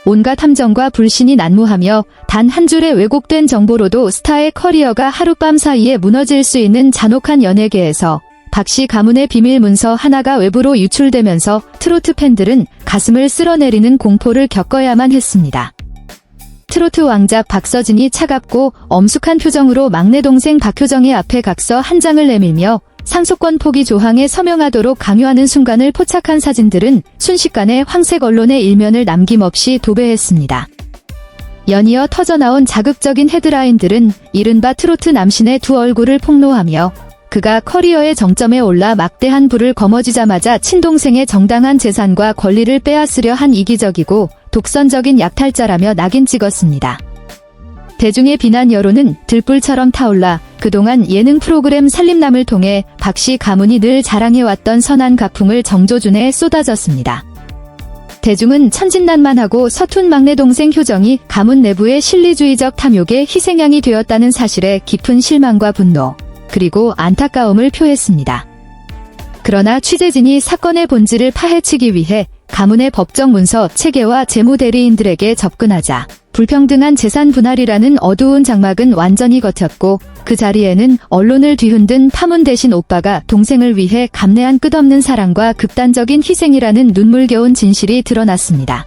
온갖 함정과 불신이 난무하며 단 한 줄의 왜곡된 정보로도 스타의 커리어가 하룻밤 사이에 무너질 수 있는 잔혹한 연예계에서 박씨 가문의 비밀 문서 하나가 외부로 유출되면서 트로트 팬들은 가슴을 쓸어내리는 공포를 겪어야만 했습니다. 트로트 왕자 박서진이 차갑고 엄숙한 표정으로 막내 동생 박효정의 앞에 각서 한 장을 내밀며 상속권 포기 조항에 서명하도록 강요하는 순간을 포착한 사진들은 순식간에 황색 언론의 일면을 남김없이 도배했습니다. 연이어 터져나온 자극적인 헤드라인들은 이른바 트로트 남신의 두 얼굴을 폭로하며 그가 커리어의 정점에 올라 막대한 부를 거머쥐자마자 친동생의 정당한 재산과 권리를 빼앗으려 한 이기적이고 독선적인 약탈자라며 낙인 찍었습니다. 대중의 비난 여론은 들불처럼 타올라 그동안 예능 프로그램 살림남을 통해 박씨 가문이 늘 자랑해왔던 선한 가풍을 정조준에 쏟아졌습니다. 대중은 천진난만하고 서툰 막내 동생 효정이 가문 내부의 실리주의적 탐욕의 희생양이 되었다는 사실에 깊은 실망과 분노, 그리고 안타까움을 표했습니다. 그러나 취재진이 사건의 본질을 파헤치기 위해 가문의 법정 문서, 체계와 재무 대리인들에게 접근하자 불평등한 재산 분할이라는 어두운 장막은 완전히 걷혔고 그 자리에는 언론을 뒤흔든 파문 대신 오빠가 동생을 위해 감내한 끝없는 사랑과 극단적인 희생이라는 눈물겨운 진실이 드러났습니다.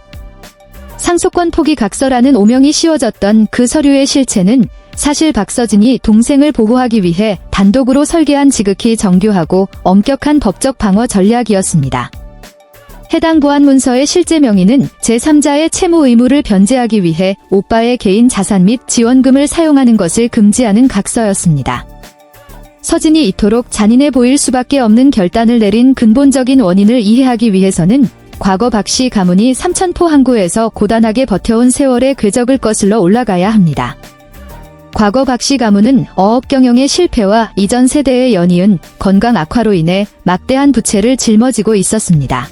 상속권 포기 각서라는 오명이 씌워졌던 그 서류의 실체는 사실 박서진이 동생을 보호하기 위해 단독으로 설계한 지극히 정교하고 엄격한 법적 방어 전략이었습니다. 해당 보안 문서의 실제 명의는 제3자의 채무 의무를 변제하기 위해 오빠의 개인 자산 및 지원금을 사용하는 것을 금지하는 각서였습니다. 서진이 이토록 잔인해 보일 수밖에 없는 결단을 내린 근본적인 원인을 이해하기 위해서는 과거 박씨 가문이 삼천포 항구에서 고단하게 버텨온 세월의 궤적을 거슬러 올라가야 합니다. 과거 박씨 가문은 어업 경영의 실패와 이전 세대의 연이은 건강 악화로 인해 막대한 부채를 짊어지고 있었습니다.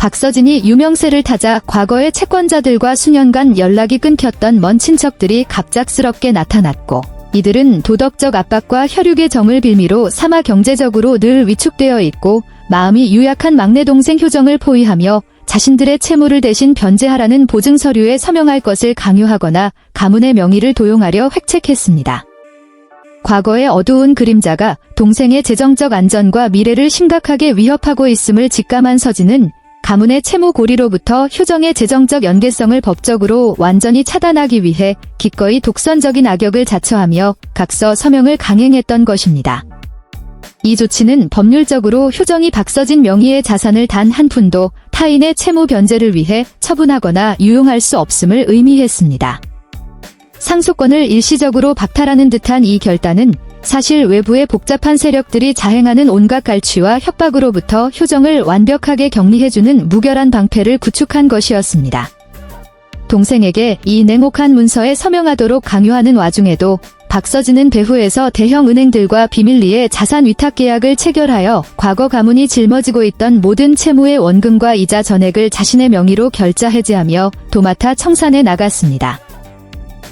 박서진이 유명세를 타자 과거의 채권자들과 수년간 연락이 끊겼던 먼 친척들이 갑작스럽게 나타났고 이들은 도덕적 압박과 혈육의 정을 빌미로 삼아 경제적으로 늘 위축되어 있고 마음이 유약한 막내 동생 효정을 포위하며 자신들의 채무를 대신 변제하라는 보증 서류에 서명할 것을 강요하거나 가문의 명의를 도용하려 획책했습니다. 과거의 어두운 그림자가 동생의 재정적 안전과 미래를 심각하게 위협하고 있음을 직감한 서진은 가문의 채무 고리로부터 효정의 재정적 연계성을 법적으로 완전히 차단하기 위해 기꺼이 독선적인 악역을 자처하며 각서 서명을 강행했던 것입니다. 이 조치는 법률적으로 효정이 박서진 명의의 자산을 단 한 푼도 타인의 채무 변제를 위해 처분하거나 유용할 수 없음을 의미했습니다. 상속권을 일시적으로 박탈하는 듯한 이 결단은 사실 외부의 복잡한 세력들이 자행하는 온갖 갈취와 협박으로부터 효정을 완벽하게 격리해주는 무결한 방패를 구축한 것이었습니다. 동생에게 이 냉혹한 문서에 서명하도록 강요하는 와중에도 박서진은 배후에서 대형 은행들과 비밀리에 자산 위탁 계약을 체결하여 과거 가문이 짊어지고 있던 모든 채무의 원금과 이자 전액을 자신의 명의로 결자 해지하며 도맡아 청산해 나갔습니다.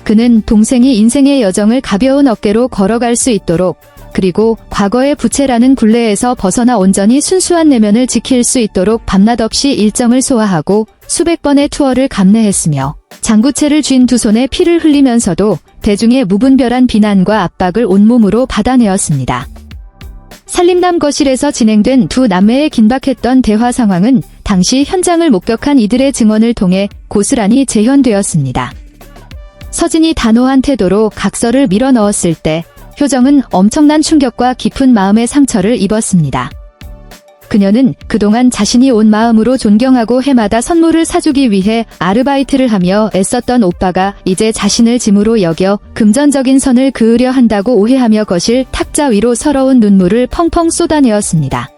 그는 동생이 인생의 여정을 가벼운 어깨로 걸어갈 수 있도록 그리고 과거의 부채라는 굴레에서 벗어나 온전히 순수한 내면을 지킬 수 있도록 밤낮 없이 일정을 소화하고 수백 번의 투어를 감내했으며 장구채를 쥔 두 손에 피를 흘리면서도 대중의 무분별한 비난과 압박을 온몸으로 받아내었습니다. 살림남 거실에서 진행된 두 남매의 긴박했던 대화 상황은 당시 현장을 목격한 이들의 증언을 통해 고스란히 재현되었습니다. 서진이 단호한 태도로 각서를 밀어넣었을 때 효정은 엄청난 충격과 깊은 마음의 상처를 입었습니다. 그녀는 그동안 자신이 온 마음으로 존경하고 해마다 선물을 사주기 위해 아르바이트를 하며 애썼던 오빠가 이제 자신을 짐으로 여겨 금전적인 선을 그으려 한다고 오해하며 거실 탁자 위로 서러운 눈물을 펑펑 쏟아내었습니다.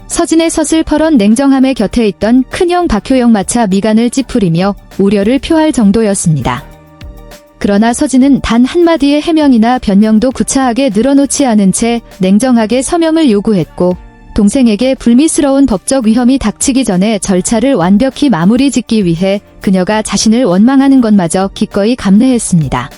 서진의 서슬퍼런 냉정함의 곁에 있던 큰형 박효영마차 미간을 찌푸리며 우려를 표할 정도였습니다. 그러나 서진은 단 한마디의 해명이나 변명도 구차하게 늘어놓지 않은 채 냉정하게 서명을 요구했고 동생에게 불미스러운 법적 위험이 닥치기 전에 절차를 완벽히 마무리 짓기 위해 그녀가 자신을 원망하는 것마저 기꺼이 감내했습니다.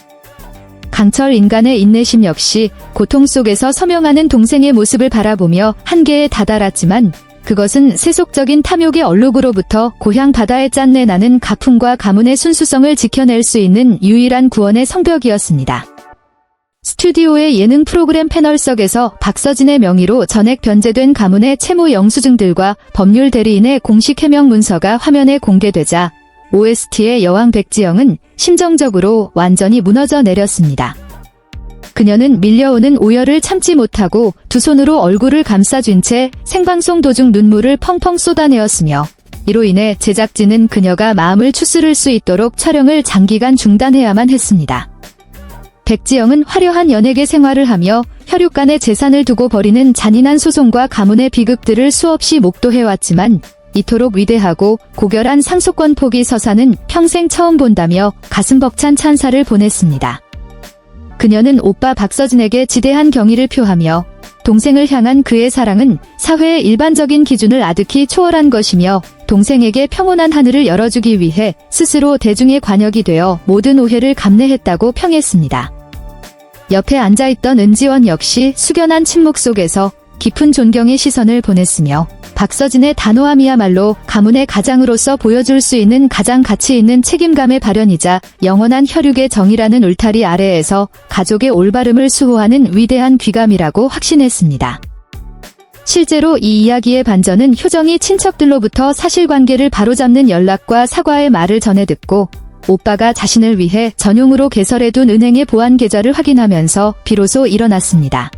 강철 인간의 인내심 역시 고통 속에서 서명하는 동생의 모습을 바라보며 한계에 다다랐지만 그것은 세속적인 탐욕의 얼룩으로부터 고향 바다에 짠내 나는 가풍과 가문의 순수성을 지켜낼 수 있는 유일한 구원의 성벽이었습니다. 스튜디오의 예능 프로그램 패널석에서 박서진의 명의로 전액 변제된 가문의 채무 영수증들과 법률 대리인의 공식 해명 문서가 화면에 공개되자 OST의 여왕 백지영은 심정적으로 완전히 무너져 내렸습니다. 그녀는 밀려오는 오열을 참지 못하고 두 손으로 얼굴을 감싸쥔 채 생방송 도중 눈물을 펑펑 쏟아내었으며 이로 인해 제작진은 그녀가 마음을 추스를 수 있도록 촬영을 장기간 중단해야만 했습니다. 백지영은 화려한 연예계 생활을 하며 혈육간의 재산을 두고 벌이는 잔인한 소송과 가문의 비극들을 수없이 목도해왔지만 이토록 위대하고 고결한 상속권 포기 서사는 평생 처음 본다며 가슴 벅찬 찬사를 보냈습니다. 그녀는 오빠 박서진에게 지대한 경의를 표하며 동생을 향한 그의 사랑은 사회의 일반적인 기준을 아득히 초월한 것이며 동생에게 평온한 하늘을 열어주기 위해 스스로 대중의 관역이 되어 모든 오해를 감내했다고 평했습니다. 옆에 앉아있던 은지원 역시 숙연한 침묵 속에서 깊은 존경의 시선을 보냈으며 박서진의 단호함이야말로 가문의 가장으로서 보여줄 수 있는 가장 가치 있는 책임감의 발현이자 영원한 혈육의 정의라는 울타리 아래에서 가족의 올바름을 수호하는 위대한 귀감이라고 확신했습니다. 실제로 이 이야기의 반전은 효정이 친척들로부터 사실관계를 바로잡는 연락과 사과의 말을 전해 듣고 오빠가 자신을 위해 전용으로 개설해둔 은행의 보안 계좌를 확인하면서 비로소 일어났습니다.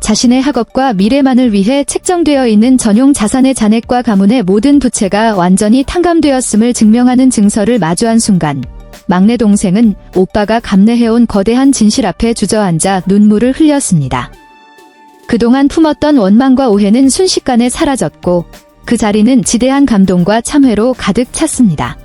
자신의 학업과 미래만을 위해 책정되어 있는 전용 자산의 잔액과 가문의 모든 부채가 완전히 탕감되었음을 증명하는 증서를 마주한 순간 막내 동생은 오빠가 감내해온 거대한 진실 앞에 주저앉아 눈물을 흘렸습니다. 그동안 품었던 원망과 오해는 순식간에 사라졌고 그 자리는 지대한 감동과 참회로 가득 찼습니다.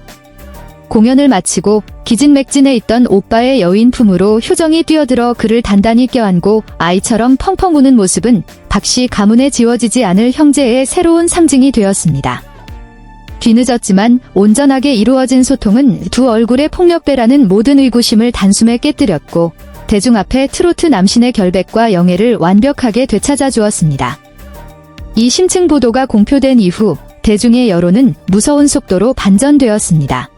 공연을 마치고 기진맥진해 있던 오빠의 여인 품으로 효정이 뛰어들어 그를 단단히 껴안고 아이처럼 펑펑 우는 모습은 박씨 가문에 지워지지 않을 형제의 새로운 상징이 되었습니다. 뒤늦었지만 온전하게 이루어진 소통은 두 얼굴의 폭력배라는 모든 의구심을 단숨에 깨뜨렸고 대중 앞에 트로트 남신의 결백과 영예를 완벽하게 되찾아 주었습니다. 이 심층 보도가 공표된 이후 대중의 여론은 무서운 속도로 반전되었습니다.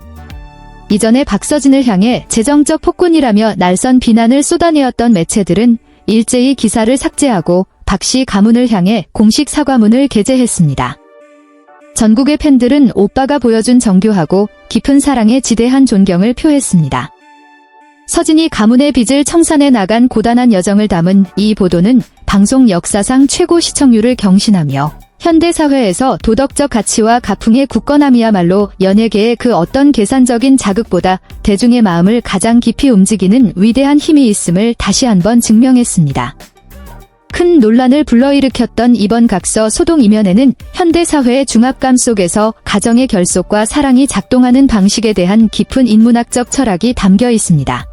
이전에 박서진을 향해 재정적 폭군이라며 날선 비난을 쏟아내었던 매체들은 일제히 기사를 삭제하고 박씨 가문을 향해 공식 사과문을 게재했습니다. 전국의 팬들은 오빠가 보여준 정교하고 깊은 사랑에 지대한 존경을 표했습니다. 서진이 가문의 빚을 청산해 나간 고단한 여정을 담은 이 보도는 방송 역사상 최고 시청률을 경신하며 현대사회에서 도덕적 가치와 가풍의 굳건함이야말로 연예계의 그 어떤 계산적인 자극보다 대중의 마음을 가장 깊이 움직이는 위대한 힘이 있음을 다시 한번 증명했습니다. 큰 논란을 불러일으켰던 이번 각서 소동 이면에는 현대사회의 중압감 속에서 가정의 결속과 사랑이 작동하는 방식에 대한 깊은 인문학적 철학이 담겨 있습니다.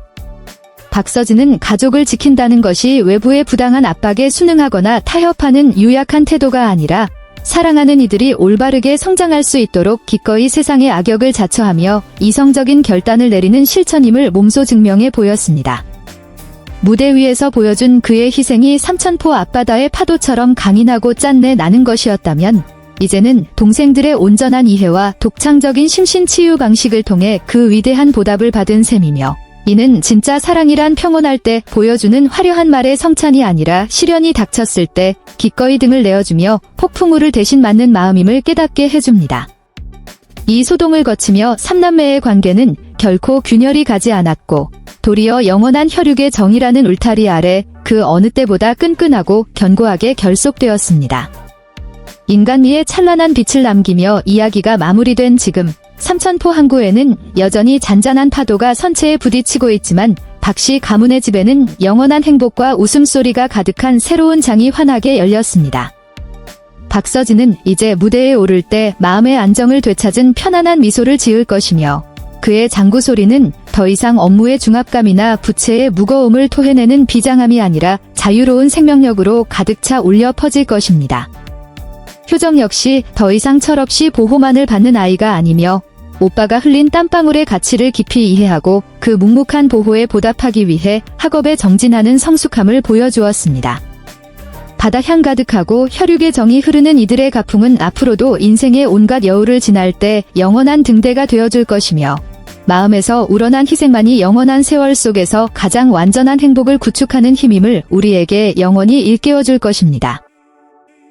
박서진은 가족을 지킨다는 것이 외부의 부당한 압박에 순응하거나 타협하는 유약한 태도가 아니라 사랑하는 이들이 올바르게 성장할 수 있도록 기꺼이 세상의 악역을 자처하며 이성적인 결단을 내리는 실천임을 몸소 증명해 보였습니다. 무대 위에서 보여준 그의 희생이 삼천포 앞바다의 파도처럼 강인하고 짠내 나는 것이었다면 이제는 동생들의 온전한 이해와 독창적인 심신치유 방식을 통해 그 위대한 보답을 받은 셈이며 이는 진짜 사랑이란 평온할 때 보여주는 화려한 말의 성찬이 아니라 시련이 닥쳤을 때 기꺼이 등을 내어주며 폭풍우를 대신 맞는 마음임을 깨닫게 해줍니다. 이 소동을 거치며 삼남매의 관계는 결코 균열이 가지 않았고 도리어 영원한 혈육의 정이라는 울타리 아래 그 어느 때보다 끈끈하고 견고하게 결속되었습니다. 인간미의 찬란한 빛을 남기며 이야기가 마무리된 지금 삼천포 항구에는 여전히 잔잔한 파도가 선체에 부딪히고 있지만 박씨 가문의 집에는 영원한 행복과 웃음소리가 가득한 새로운 장이 환하게 열렸습니다. 박서진은 이제 무대에 오를 때 마음의 안정을 되찾은 편안한 미소를 지을 것이며 그의 장구 소리는 더 이상 업무의 중압감이나 부채의 무거움을 토해내는 비장함이 아니라 자유로운 생명력으로 가득 차 울려 퍼질 것입니다. 효정 역시 더 이상 철없이 보호만을 받는 아이가 아니며 오빠가 흘린 땀방울의 가치를 깊이 이해하고 그 묵묵한 보호에 보답하기 위해 학업에 정진하는 성숙함을 보여주었습니다. 바다향 가득하고 혈육의 정이 흐르는 이들의 가풍은 앞으로도 인생의 온갖 여울을 지날 때 영원한 등대가 되어줄 것이며 마음에서 우러난 희생만이 영원한 세월 속에서 가장 완전한 행복을 구축하는 힘임을 우리에게 영원히 일깨워줄 것입니다.